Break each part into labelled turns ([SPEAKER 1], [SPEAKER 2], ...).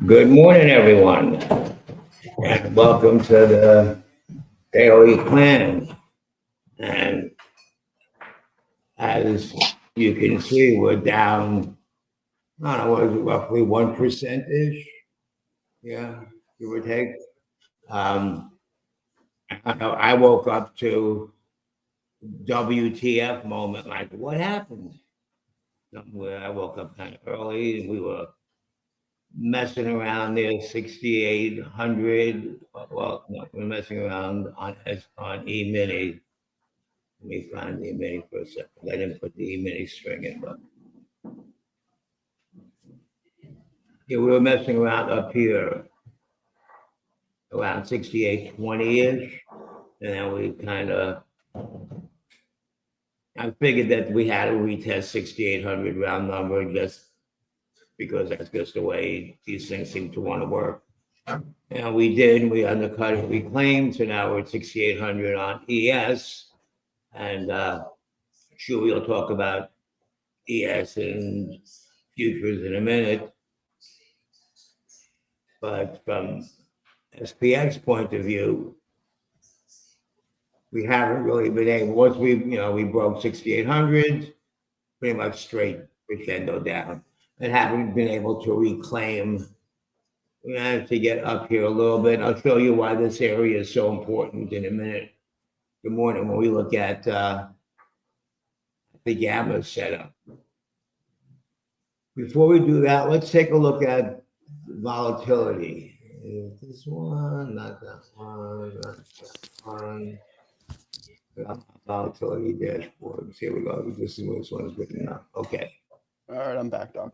[SPEAKER 1] Good morning, everyone, and welcome to the Daily Plan. And as you can see, we're down, I don't know, what is it, roughly 1%-ish? Yeah, give or take. Um, I woke up to WTF moment, like, what happened? I woke up kind of early, and we were messing around there, 6,800. Well, no, we're messing around on E-mini. Let me find the E-mini for a second. I didn't put the E-mini string in, but yeah, we were messing around up here around 68.20-ish. And then we kind of, I figured that we had to retest 6,800 round number just because that's just the way these things seem to want to work. And we did, we undercut it, we claimed, so now we're at 6,800 on ES. And sure, we'll talk about ES and futures in a minute. But from SPX point of view, we haven't really been able, once we broke 6,800, pretty much straight crescendo down, and haven't been able to reclaim. We have to get up here a little bit. I'll show you why this area is so important in a minute. Good morning. When we look at the gamma setup. Before we do that, let's take a look at volatility. This one, not that one, not that one. Volatility dashboards. Here we go. This one is good enough. Okay.
[SPEAKER 2] All right, I'm back, Doc.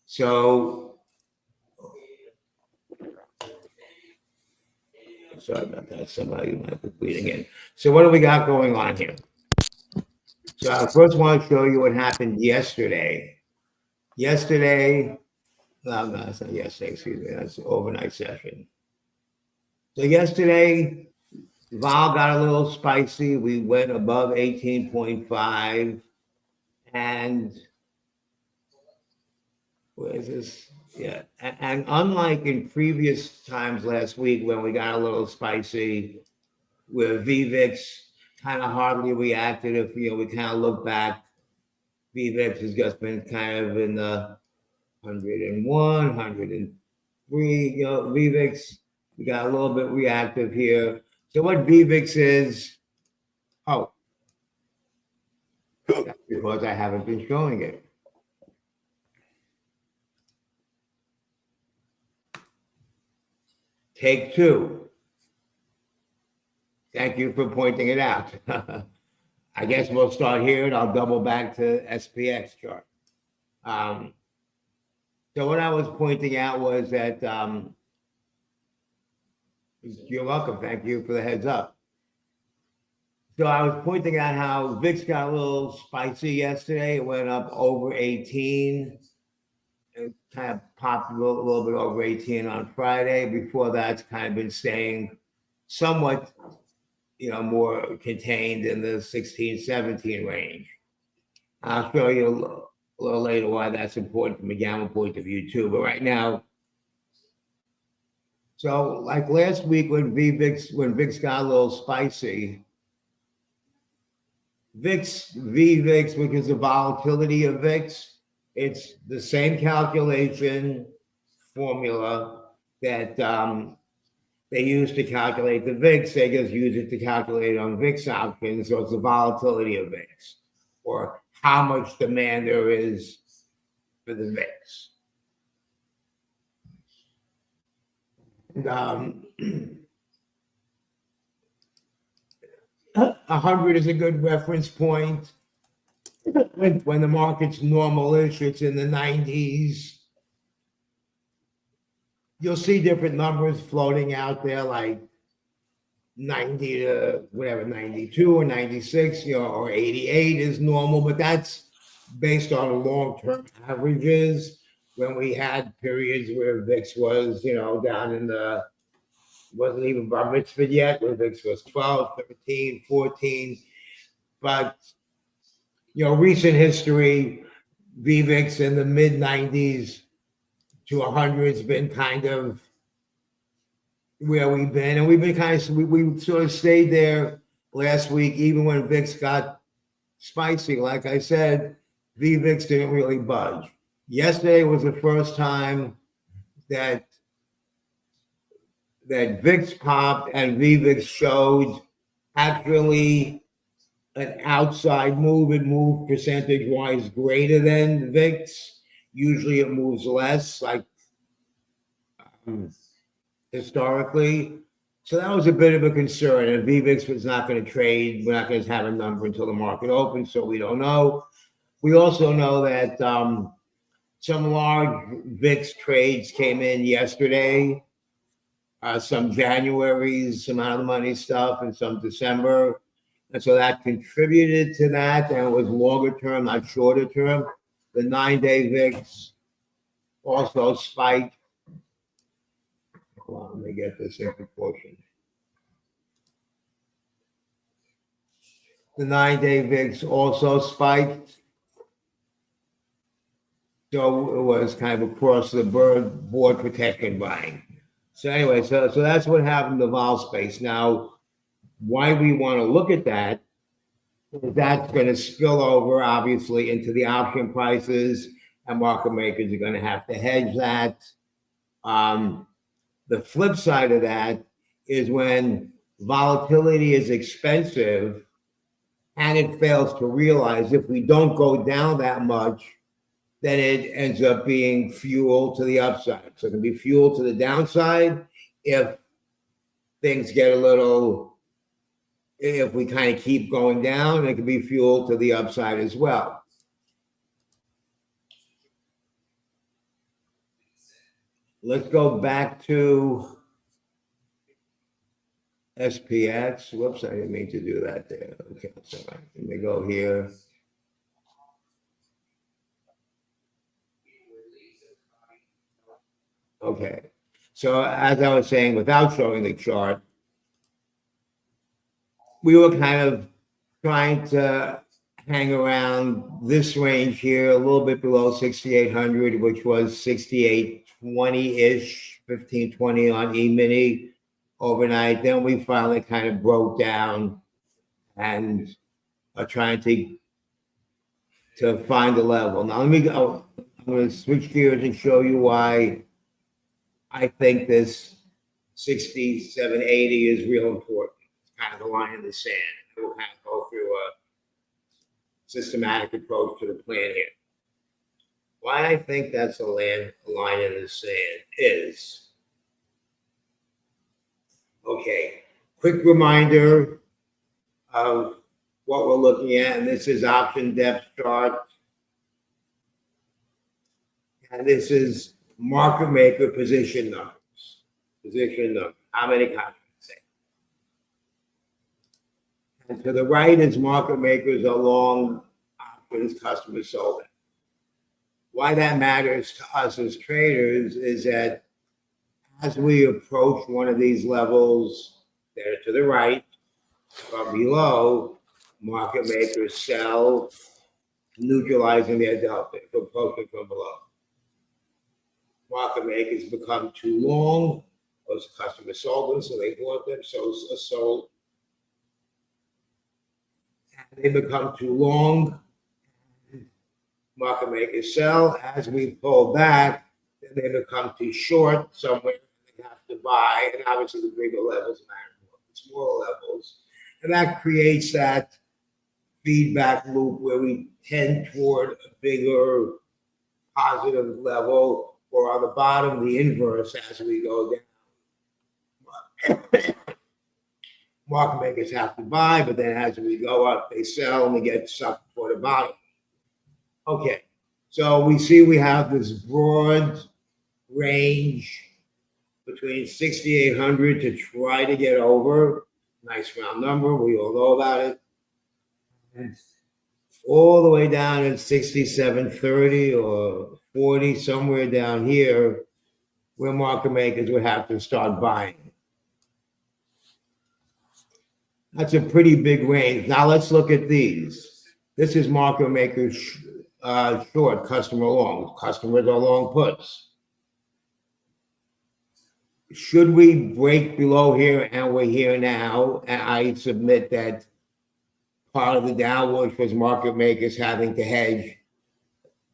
[SPEAKER 1] So, sorry about that. Somebody might be bleeding in. So, what do we got going on here? So, I first want to show you what happened yesterday. Yesterday, no, that's not yesterday, excuse me. That's the overnight session. So, yesterday, vol got a little spicy. We went above 18.5. And where is this? Yeah. And unlike in previous times last week when we got a little spicy, where VVIX kind of hardly reacted, if we kind of look back, VVIX has just been kind of in the 101, 103. VVIX, we got a little bit reactive here. So what VVIX is, because I haven't been showing it. Take two. Thank you for pointing it out. I guess we'll start here and I'll double back to SPX chart. So what I was pointing out was that, you're welcome, thank you for the heads up. So I was pointing out how VIX got a little spicy yesterday. It went up over 18. It kind of popped a little bit over 18 on Friday. Before that, it's kind of been staying somewhat, more contained in the 16, 17 range. I'll show you a little later why that's important from a gamma point of view too. But right now, so like last week when VIX got a little spicy, VVIX, which is the volatility of VIX, it's the same calculation formula that they use to calculate the VIX. They just use it to calculate on VIX options. So it's the volatility of VIX, or how much demand there is for the VIX. And, 100 is a good reference point. When the market's normal-ish, it's in the 90s. You'll see different numbers floating out there, like 90 to whatever, 92 or 96, or 88 is normal, but that's based on long-term averages. When we had periods where VIX was, down in the, wasn't even bar mitzvah yet, where VIX was 12, 13, 14. But, recent history, VVIX in the mid 90s to 100 has been kind of where we've been, and we've been kind of we sort of stayed there last week, even when VIX got spicy. Like I said, VVIX didn't really budge. Yesterday was the first time that VIX popped and VVIX showed actually an outside move. It moved percentage-wise greater than VIX. Usually it moves less, like historically. So that was a bit of a concern. And VVIX was not going to trade. We're not going to have a number until the market opens, so we don't know. We also know that some large VIX trades came in yesterday. Some January's, some out of the money stuff, and some December. And so that contributed to that. And it was longer term, not shorter term. The 9-day VIX also spiked. Hold on, let me get this in proportion. The 9-day VIX also spiked. So it was kind of across the board protection buying. So anyway, so that's what happened to vol space. Now, why we want to look at that, that's going to spill over, obviously, into the option prices, and market makers are going to have to hedge that. The flip side of that is when volatility is expensive and it fails to realize if we don't go down that much, then it ends up being fuel to the upside. So it can be fuel to the downside if things get a little, if we kind of keep going down, it can be fuel to the upside as well. Let's go back to SPX. Whoops, I didn't mean to do that there. Okay, so let me go here. Okay, so as I was saying, without showing the chart, we were kind of trying to hang around this range here, a little bit below 6,800, which was 6,820-ish, 1520 on E-mini overnight. Then we finally kind of broke down and are trying to find a level. Now let me go. I'm going to switch gears and show you why I think this 6780 is real important. It's kind of the line in the sand. We'll kind of go through a systematic approach to the plan here. Why I think that's a line in the sand is, okay, quick reminder of what we're looking at, and this is option depth chart. And this is market maker position numbers. Position number, how many contracts? And to the right is market makers are long options, customers sold it. Why that matters to us as traders is that as we approach one of these levels that are to the right or below, market makers sell, neutralizing their delta, approaching from below. Market makers become too long, those customers sold them, so they bought them, so sold. They become too long, market makers sell. As we pull back, then they become too short somewhere, they have to buy, and obviously the bigger levels matter more than smaller levels. And that creates that feedback loop where we tend toward a bigger positive level, or on the bottom, the inverse as we go down. Market makers have to buy, but then as we go up, they sell and we get sucked toward the bottom. Okay, so we see we have this broad range between 6,800 to try to get over. Nice round number, we all know about it. And all the way down at 6,730 or 40, somewhere down here, where market makers would have to start buying. That's a pretty big range. Now let's look at these. This is market makers short, customer long. Customers are long puts. should we break below here and we're here now? And I submit that part of the downward was market makers having to hedge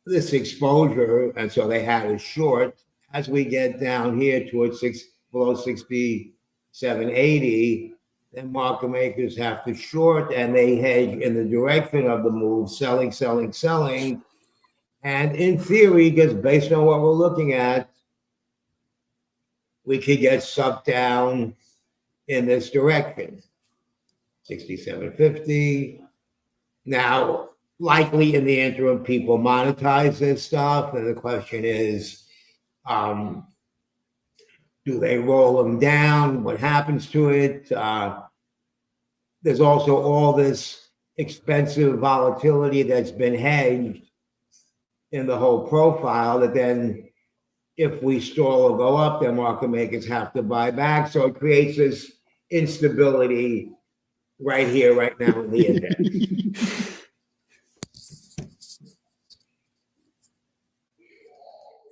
[SPEAKER 1] this exposure, and so they had a short. As we get down here towards below 67.80, then market makers have to short, and they hedge in the direction of the move, selling, selling, selling. And in theory, just based on what we're looking at, we could get sucked down in this direction, 67.50. Now, likely in the interim, people monetize this stuff, and the question is, do they roll them down? What happens to it? There's also all this expensive volatility that's been hedged in the whole profile that then if we stall or go up, then market makers have to buy back. So it creates this instability right here, right now in the index.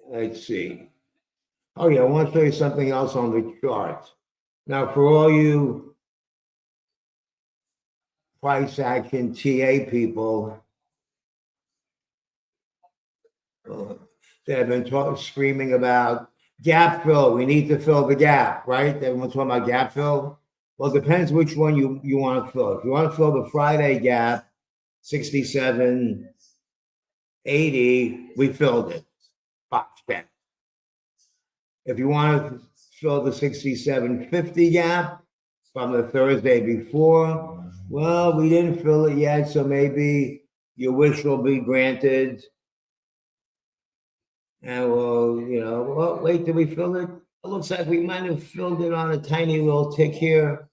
[SPEAKER 1] Let's see. Oh yeah, I want to show you something else on the chart. Now, for all you price action TA people that have been screaming about gap fill, we need to fill the gap, right? Everyone's talking about gap fill. Well, it depends which one you want to fill. If you want to fill the Friday gap, 67.80, we filled it. Box check. If you want to fill the 67.50 gap from the Thursday before, well, we didn't fill it yet, so maybe your wish will be granted. And well, wait, did we fill it? It looks like we might have filled it on a tiny little tick here.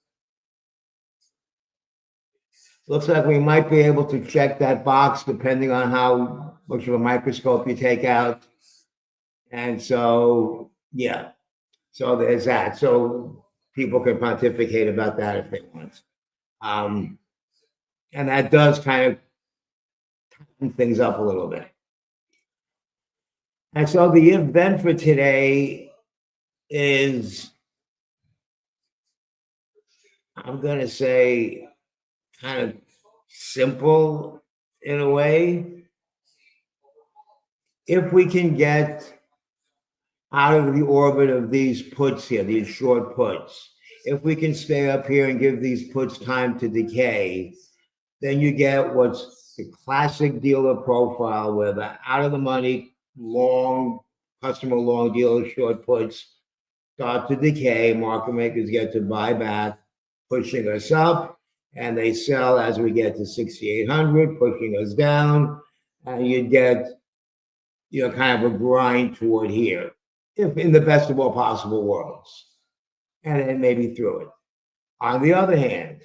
[SPEAKER 1] Looks like we might be able to check that box depending on how much of a microscope you take out. And so, yeah, so there's that. So people can pontificate about that if they want. And that does kind of tighten things up a little bit. And so the event for today is, I'm going to say, kind of simple in a way. If we can get out of the orbit of these puts here, these short puts, if we can stay up here and give these puts time to decay, then you get what's the classic dealer profile where the out of the money long customer long dealer short puts start to decay, market makers get to buy back, pushing us up, and they sell as we get to 6,800, pushing us down, and you get kind of a grind toward here, if in the best of all possible worlds, and then maybe through it. On the other hand,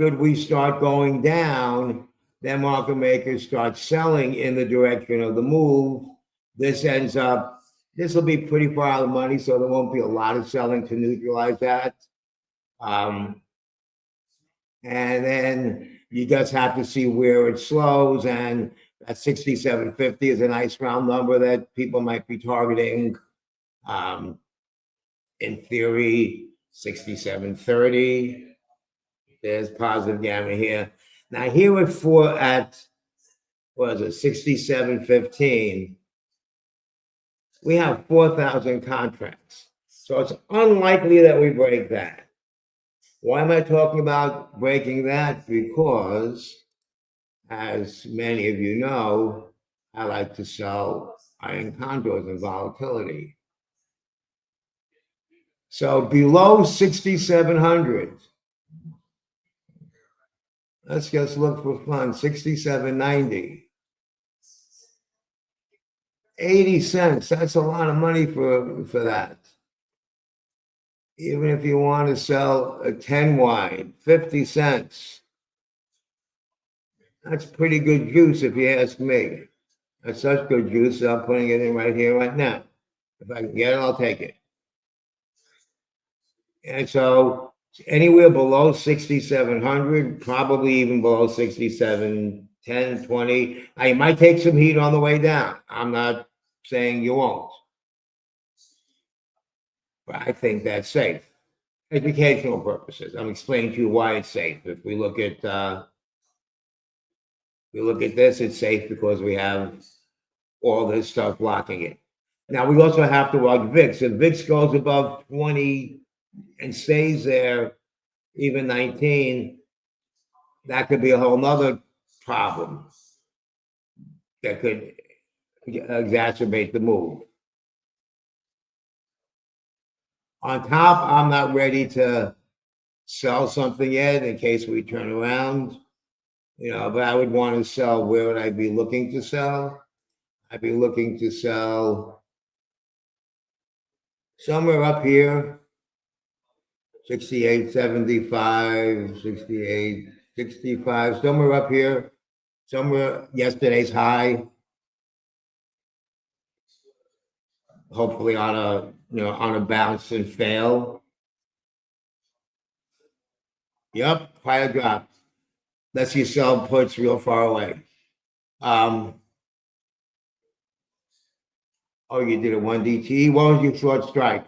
[SPEAKER 1] should we start going down, then market makers start selling in the direction of the move. This will be pretty far out of the money, so there won't be a lot of selling to neutralize that. And then you just have to see where it slows, and that 67.50 is a nice round number that people might be targeting. In theory, 67.30. There's positive gamma here. Now here at 67.15, we have 4,000 contracts. So it's unlikely that we break that. Why am I talking about breaking that? Because, as many of you know, I like to sell iron condors and volatility. So below 6,700, let's just look for fun, 67.90. 80 cents, that's a lot of money for that. Even if you want to sell a 10 wide, 50 cents. That's pretty good juice if you ask me. That's such good juice, I'm putting it in right here, right now. If I can get it, I'll take it. And so anywhere below 6,700, probably even below 67.10, 20. You might take some heat on the way down. I'm not saying you won't. But I think that's safe. Educational purposes. I'm explaining to you why it's safe. If we look at this, it's safe because we have all this stuff blocking it. Now we also have to watch VIX. If VIX goes above 20 and stays there, even 19, that could be a whole nother problem that could exacerbate the move. On top, I'm not ready to sell something yet in case we turn around, but I would want to sell. Where would I be looking to sell? I'd be looking to sell somewhere up here, 68.75, 68.65, somewhere up here, somewhere yesterday's high. Hopefully on a bounce and fail. Yep, higher drop. Let's you sell puts real far away. Oh, you did a 1 DTE. What was your short strike?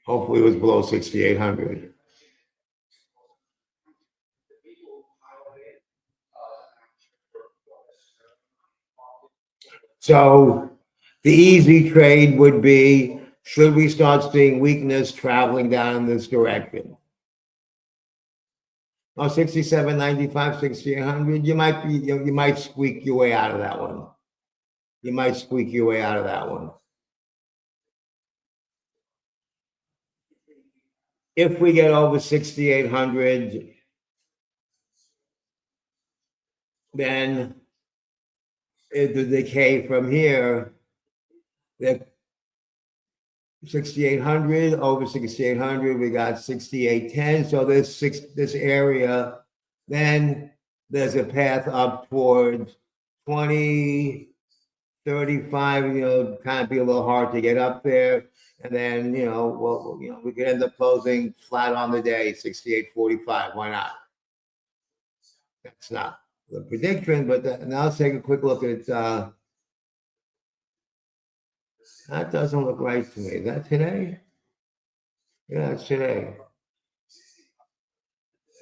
[SPEAKER 1] Hopefully it was below 6,800. So the easy trade would be, should we start seeing weakness traveling down in this direction? Oh, 67.95, 6,800. You might squeak your way out of that one. You might squeak your way out of that one. If we get over 6,800, then the decay from here, the 6,800 over 6,800, we got 6,810. So this area, then there's a path up towards 20, 35. Kind of be a little hard to get up there. And then we could end up closing flat on the day, 68.45. Why not? That's not the prediction, but now let's take a quick look at. That doesn't look right to me. Is that today? Yeah, it's today.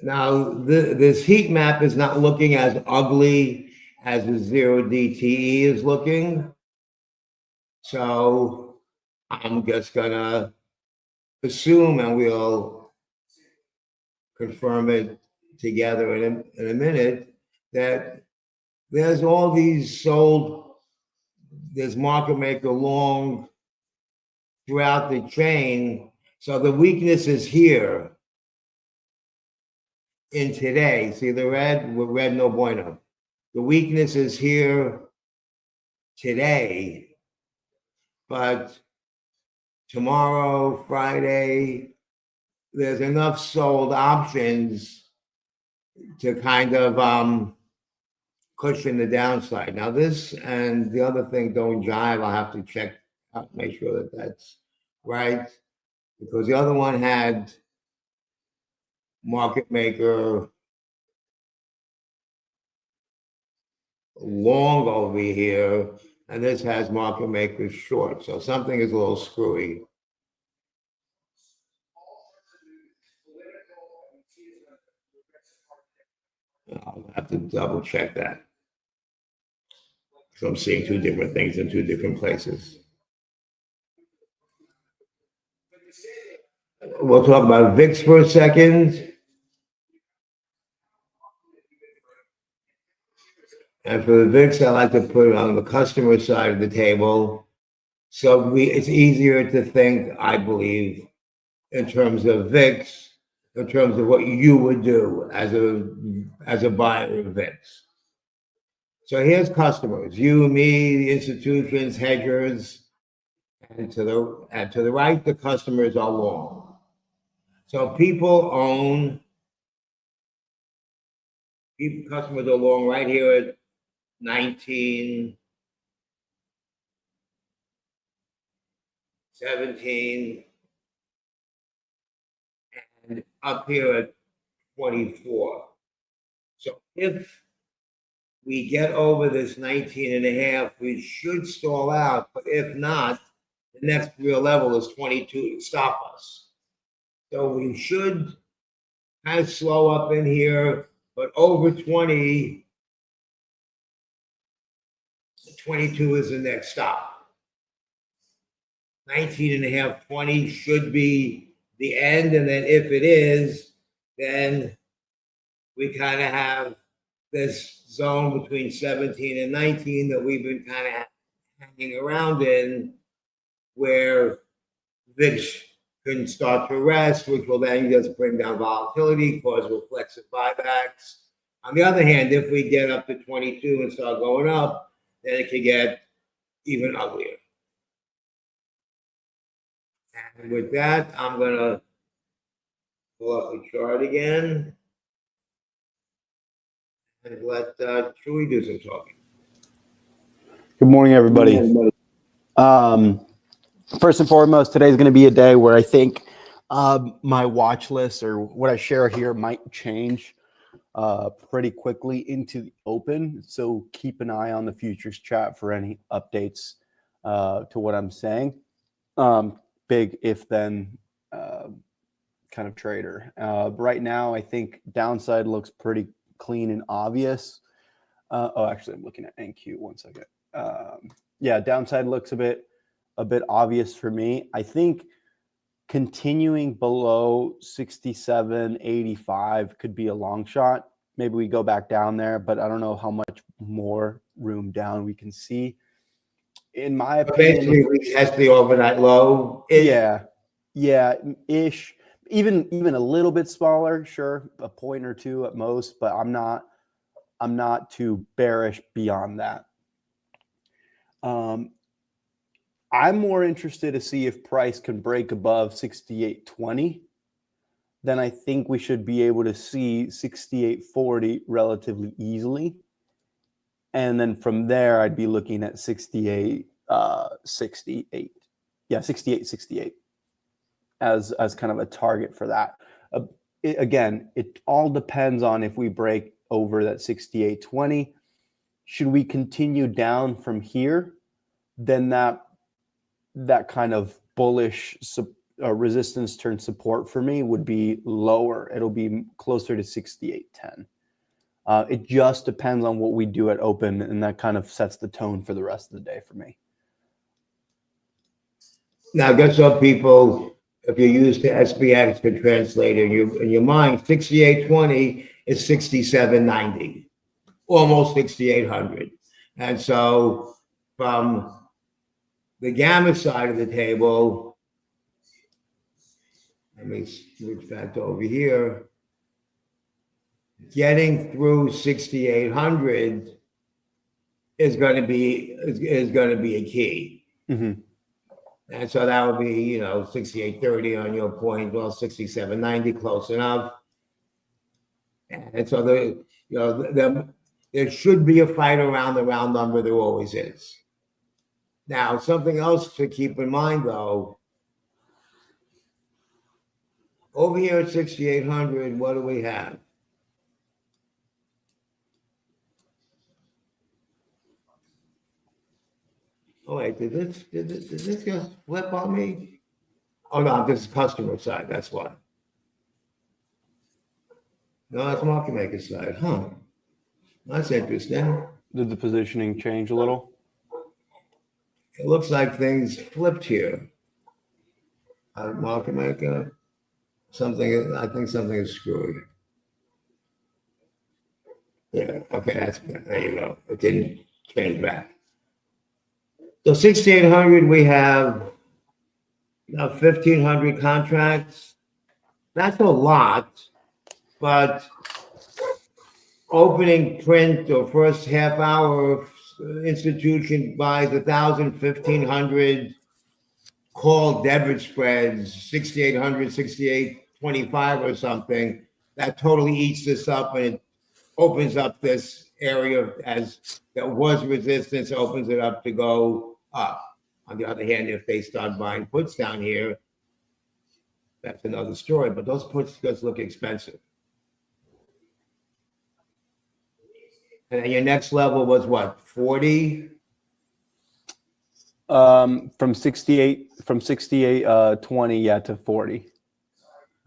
[SPEAKER 1] Now, this heat map is not looking as ugly as the 0 DTE is looking. So I'm just going to assume, and we'll confirm it together in a minute, that there's all these sold, there's market maker long throughout the chain. So the weakness is here in today. See the red? With red, no bueno. The weakness is here today, but tomorrow, Friday, there's enough sold options to kind of cushion the downside. Now this and the other thing don't jive. I'll have to check out, make sure that that's right, because the other one had market maker long over here, and this has market maker short. So something is a little screwy. I'll have to double check that. So I'm seeing two different things in two different places. We'll talk about VIX for a second. And for the VIX, I like to put it on the customer side of the table. So it's easier to think, I believe, in terms of VIX, in terms of what you would do as a buyer of VIX. So here's customers, you, me, the institutions, hedgers, and to the right, the customers are long. So customers are long right here at 19, 17, and up here at 24. So if we get over this 19 and a half, we should stall out. But if not, the next real level is 22 to stop us. So we should kind of slow up in here, but over 20, 22 is the next stop. 19 and a half, 20 should be the end. And then if it is, then we kind of have this zone between 17 and 19 that we've been kind of hanging around in, where VIX can start to rest, which will then just bring down volatility, cause reflexive buybacks. On the other hand, if we get up to 22 and start going up, then it could get even uglier. And with that, I'm going to pull up the chart again and let Chewy do some talking.
[SPEAKER 2] Good morning, everybody. First and foremost, today's going to be a day where I think my watch list or what I share here might change pretty quickly into the open. So keep an eye on the futures chat for any updates to what I'm saying. Big if then kind of trader. Right now, I think downside looks pretty clean and obvious. Actually, I'm looking at NQ. 1 second. Yeah, downside looks a bit obvious for me. I think continuing below 67.85 could be a long shot. Maybe we go back down there, but I don't know how much more room down we can see. In my opinion,
[SPEAKER 1] basically we test the overnight low.
[SPEAKER 2] Yeah, ish. Even a little bit smaller, sure, a point or two at most, but I'm not too bearish beyond that. I'm more interested to see if price can break above 68.20. Then I think we should be able to see 68.40 relatively easily. And then from there, I'd be looking at 68.68. Yeah, 68.68 as kind of a target for that. It all depends on if we break over that 68.20. Should we continue down from here, then that kind of bullish resistance turn support for me would be lower. It'll be closer to 68.10. It just depends on what we do at open, and that kind of sets the tone for the rest of the day for me.
[SPEAKER 1] Now, just so people, if you use the SPX, can translate in your mind, 68.20 is 67.90, almost 6,800. And so from the gamma side of the table, let me switch back to over here. Getting through 6,800 is going to be a key.
[SPEAKER 2] Mm-hmm.
[SPEAKER 1] And so that would be, 68.30 on your point, well, 67.90, close enough. And so there should be a fight around the round number. There always is. Now, something else to keep in mind, though, over here at 6,800, what do we have? Oh wait, did this just flip on me? Oh no, this is customer side. That's why. No, that's market maker side. Huh? That's interesting.
[SPEAKER 2] Did the positioning change a little?
[SPEAKER 1] It looks like things flipped here. Market maker. I think something is screwed. Yeah. Okay. There you go. It didn't change back. So 6,800, we have 1,500 contracts. That's a lot, but opening print or first half hour, institution buys 1,000, 1,500 call debit spreads, 6,800, 68.25 or something. That totally eats this up, and it opens up this area that was resistance, opens it up to go up. On the other hand, if they start buying puts down here, that's another story, but those puts just look expensive. And then your next level was what, 40?
[SPEAKER 2] From 68 20, yeah, to 40.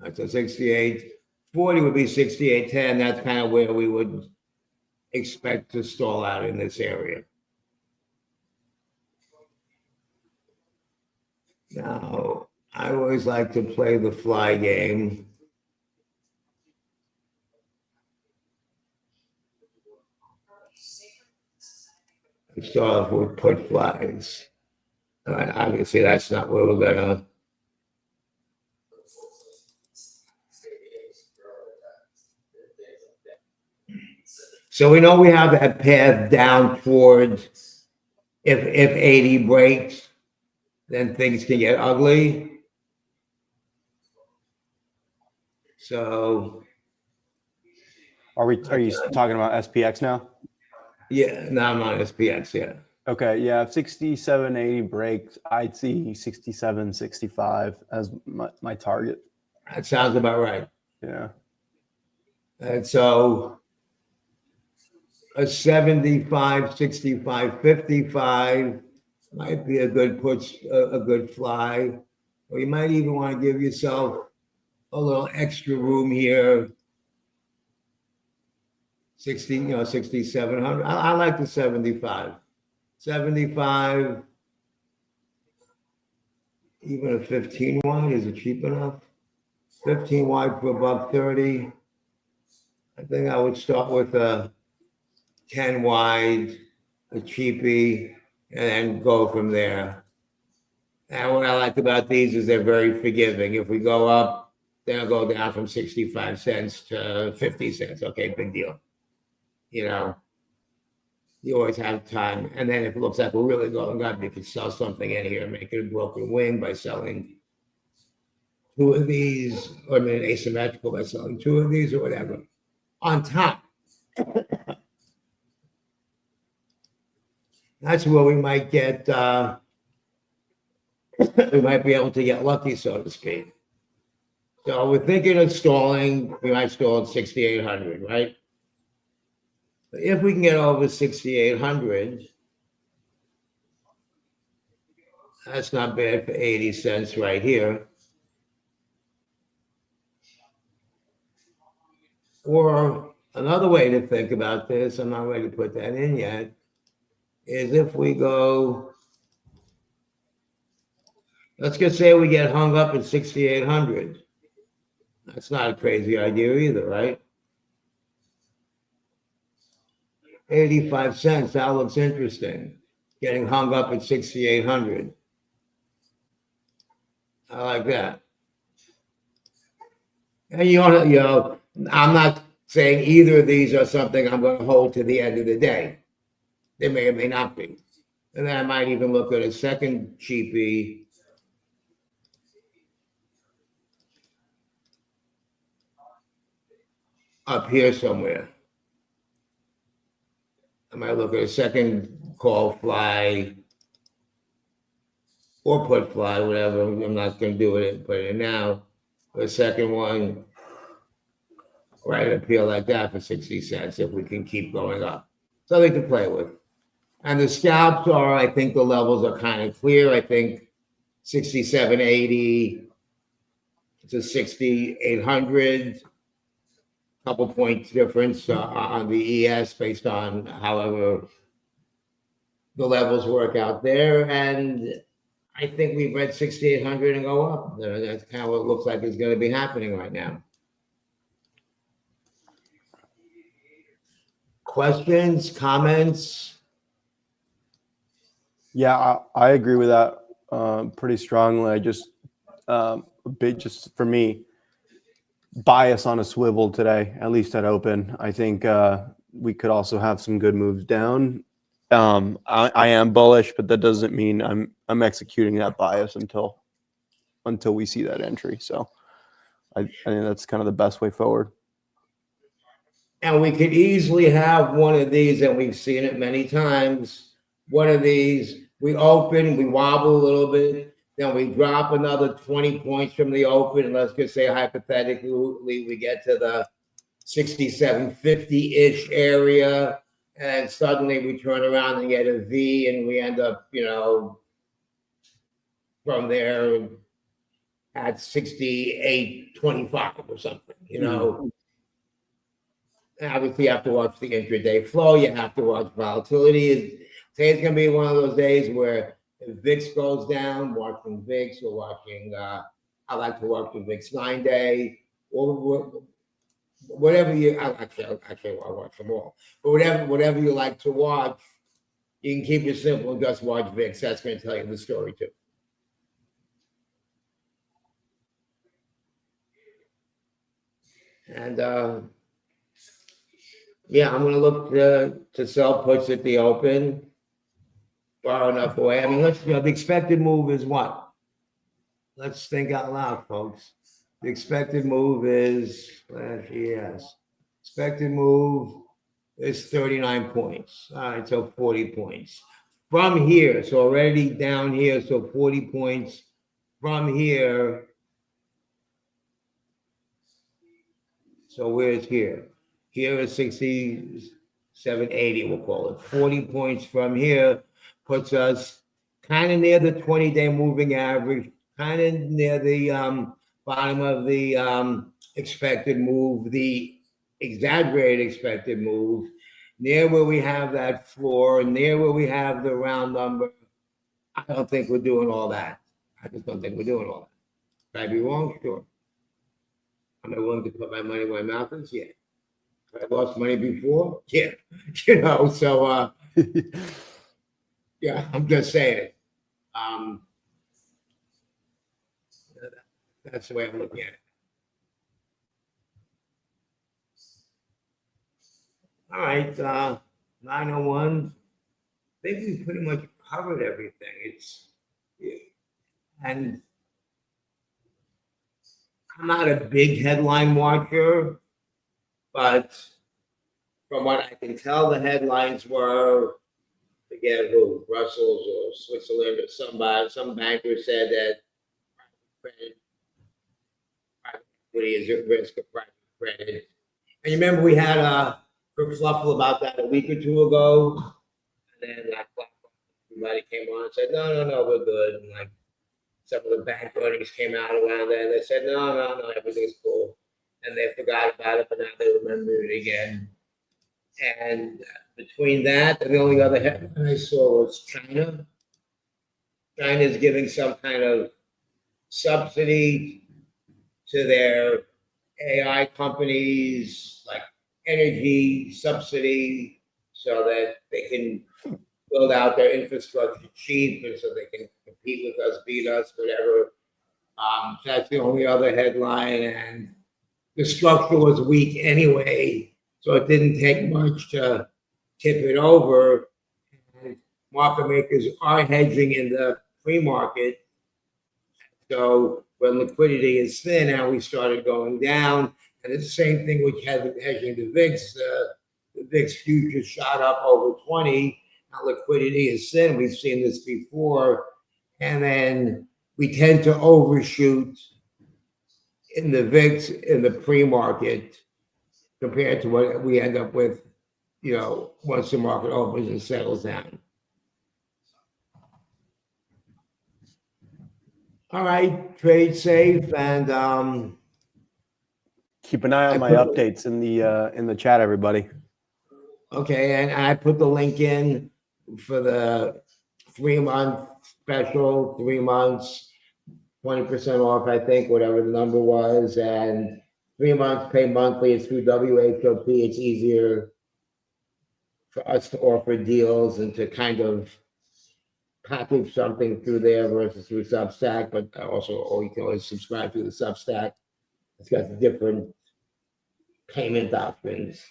[SPEAKER 1] Right, so 68, 40 would be 68.10. That's kind of where we would expect to stall out in this area. Now, I always like to play the fly game. Start off with put flies. Obviously, that's not where we're gonna. So we know we have that path down towards if 80 breaks, then things can get ugly. So
[SPEAKER 2] Are you talking about SPX now?
[SPEAKER 1] yeah, now I'm on SPX, yeah.
[SPEAKER 2] Okay, yeah, if 67 80 breaks, I'd see 67 65 as my target.
[SPEAKER 1] That sounds about right.
[SPEAKER 2] Yeah.
[SPEAKER 1] And so a 75, 65, 55 might be a good push, a good fly. Or you might even want to give yourself a little extra room here. 60, 6,700. I like the 75. 75, even a 15 wide, is it cheap enough? 15 wide for above 30. I think I would start with a 10 wide, a cheapie, and then go from there. And what I like about these is they're very forgiving. If we go up, then I'll go down from 65 cents to 50 cents. Okay, big deal. You always have time. And then if it looks like we're really going up, you could sell something in here and make it a broken wing by selling two of these, or asymmetrical by selling two of these or whatever. On top, that's where we might get, we might be able to get lucky, so to speak. So we're thinking of stalling, we might stall at 6,800, right? If we can get over 6,800, that's not bad for 80 cents right here. Or another way to think about this, I'm not ready to put that in yet, is if we go, let's just say we get hung up at 6,800. That's not a crazy idea either, right? 85 cents, that looks interesting. Getting hung up at 6,800. I like that. And I'm not saying either of these are something I'm going to hold to the end of the day. They may or may not be. And then I might even look at a second cheapie. Up here somewhere. I might look at a second call fly or put fly, whatever. I'm not going to do it, put it in now. A second one right up here like that for 60 cents if we can keep going up. Something to play with. And the scalps are, I think the levels are kind of clear. I think 67.80 to 6,800. Couple points difference on the ES based on however the levels work out there. And I think we've read 6,800 and go up. That's kind of what it looks like is going to be happening right now. Questions, comments?
[SPEAKER 2] Yeah, I agree with that pretty strongly. I just a bit, just for me, bias on a swivel today, at least at open. I think we could also have some good moves down. I am bullish, but that doesn't mean I'm executing that bias until we see that entry. So I think that's kind of the best way forward.
[SPEAKER 1] And we could easily have one of these, and we've seen it many times. One of these, we open, we wobble a little bit, then we drop another 20 points from the open. And let's just say hypothetically, we get to the 67.50-ish area. and suddenly we turn around and get a V, and we end up, from there at 68.25 or something, Obviously, you have to watch the intraday flow. You have to watch volatility. Today's going to be one of those days where if VIX goes down, watching VIX or watching, I like to watch the VIX 9-day, or whatever you, actually, I watch them all. But whatever you like to watch, you can keep it simple and just watch VIX. That's going to tell you the story too. And yeah, I'm going to look to sell puts at the open, far enough away. I mean, the expected move is what? Let's think out loud, folks. The expected move is, yes, expected move is 39 points. All right, so 40 points. From here, so already down here, so 40 points from here. So where's here? Here is 67.80, we'll call it. 40 points from here puts us kind of near the 20-day moving average, kind of near the bottom of the expected move, the exaggerated expected move, near where we have that floor, near where we have the round number. I don't think we're doing all that. I just don't think we're doing all that. Could I be wrong? Sure. Am I willing to put my money where my mouth is? Yeah. I lost money before? Yeah. So yeah, I'm just saying. That's the way I'm looking at it. All right, 901. I think we pretty much covered everything. And I'm not a big headline watcher, but from what I can tell, the headlines were, forget who, Brussels or Switzerland or somebody, some banker said that private equity is at risk of private credit. And you remember we had a kerfluffle about that a week or two ago, and then everybody came on and said, no, we're good. And like some of the bank earnings came out around there, and they said, no, everything's cool. And they forgot about it, but now they remember it again. And between that and the only other headline I saw was China. China's giving some kind of subsidy to their AI companies, like energy subsidy, so that they can build out their infrastructure cheap and so they can compete with us, beat us, whatever. So that's the only other headline. And the structure was weak anyway, so it didn't take much to tip it over. And market makers are hedging in the pre-market. So when liquidity is thin, now we started going down. And it's the same thing with hedging the VIX. The VIX futures shot up over 20. Now liquidity is thin. We've seen this before. And then we tend to overshoot in the VIX in the pre-market compared to what we end up with, once the market opens and settles down. All right, trade safe, and
[SPEAKER 2] keep an eye on my updates in the chat, everybody.
[SPEAKER 1] Okay, and I put the link in for the 3-month special, 3 months, 20% off, I think, whatever the number was, and 3 months pay monthly. It's through WHOP. It's easier for us to offer deals and to kind of package something through there versus through Substack, but also, or you can always subscribe to the Substack. It's got different payment options.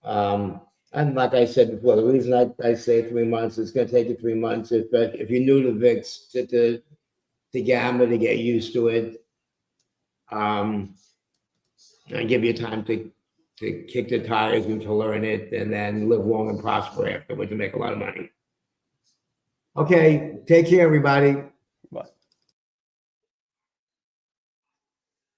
[SPEAKER 1] And like I said before, the reason I say 3 months, it's going to take you 3 months. If you're new to VIX, to gamma, to get used to it, and give you time to kick the tires and to learn it, and then live long and prosper afterwards and make a lot of money. Okay, take care, everybody.